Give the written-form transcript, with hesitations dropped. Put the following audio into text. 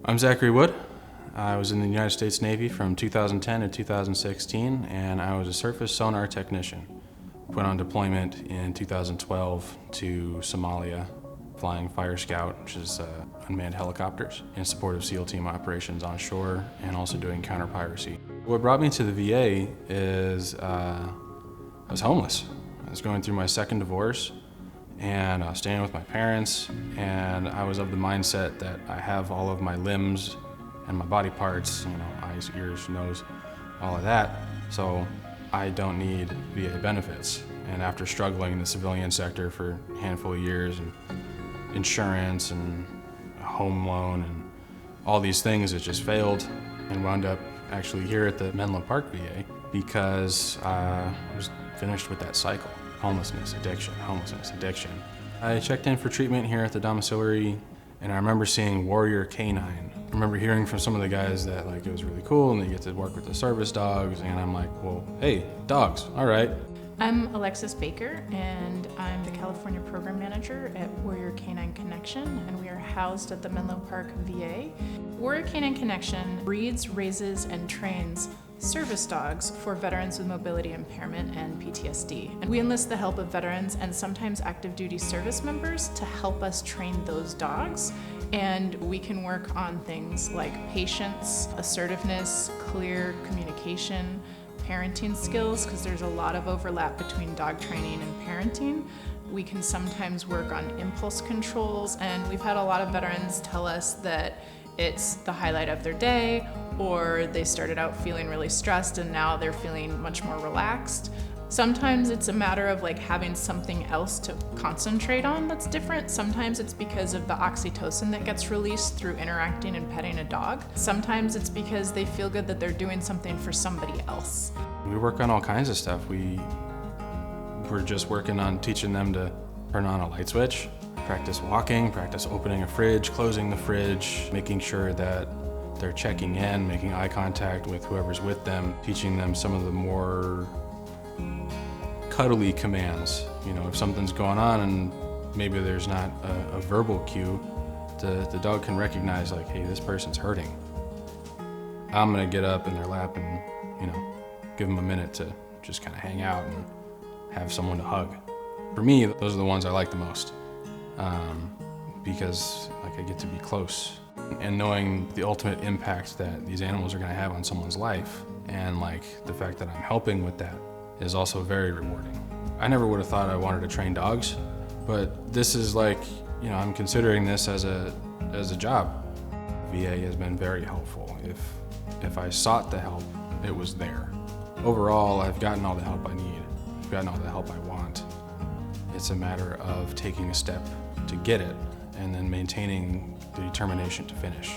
I'm Zachary Wood. I was in the United States Navy from 2010 to 2016, and I was a surface sonar technician. Went on deployment in 2012 to Somalia, flying Fire Scout, which is unmanned helicopters, in support of SEAL team operations on shore and also doing counter-piracy. What brought me to the VA is I was homeless. I was going through my second divorce, and I was staying with my parents, and I was of the mindset that I have all of my limbs and my body parts, eyes, ears, nose, all of that, so I don't need VA benefits. And after struggling in the civilian sector for a handful of years, and insurance and a home loan and all these things, it just failed, and wound up actually here at the Menlo Park VA because I was finished with that cycle. Homelessness, addiction. I checked in for treatment here at the domiciliary, and I remember seeing Warrior Canine. I remember hearing from some of the guys that it was really cool and they get to work with the service dogs, and I'm like, well, hey, dogs, all right. I'm Alexis Baker, and I'm the California Program Manager at Warrior Canine Connection, and we are housed at the Menlo Park VA. Warrior Canine Connection breeds, raises, and trains service dogs for veterans with mobility impairment and PTSD. And we enlist the help of veterans and sometimes active duty service members to help us train those dogs. And we can work on things like patience, assertiveness, clear communication, parenting skills, because there's a lot of overlap between dog training and parenting. We can sometimes work on impulse controls, and we've had a lot of veterans tell us that it's the highlight of their day, or they started out feeling really stressed and now they're feeling much more relaxed. Sometimes it's a matter of having something else to concentrate on that's different. Sometimes it's because of the oxytocin that gets released through interacting and petting a dog. Sometimes it's because they feel good that they're doing something for somebody else. We work on all kinds of stuff. We're just working on teaching them to turn on a light switch, practice walking, practice opening a fridge, closing the fridge, making sure that they're checking in, making eye contact with whoever's with them, teaching them some of the more cuddly commands. If something's going on and maybe there's not a verbal cue, the dog can recognize hey, this person's hurting. I'm gonna get up in their lap and give them a minute to just kind of hang out and have someone to hug. For me, those are the ones I like the most, because I get to be close, and knowing the ultimate impact that these animals are going to have on someone's life, and the fact that I'm helping with that is also very rewarding. I never would have thought I wanted to train dogs, but this is I'm considering this as a job. VA has been very helpful. If I sought the help, it was there. Overall, I've gotten all the help I need. I've gotten all the help I want. It's a matter of taking a step to get it and then maintaining the determination to finish.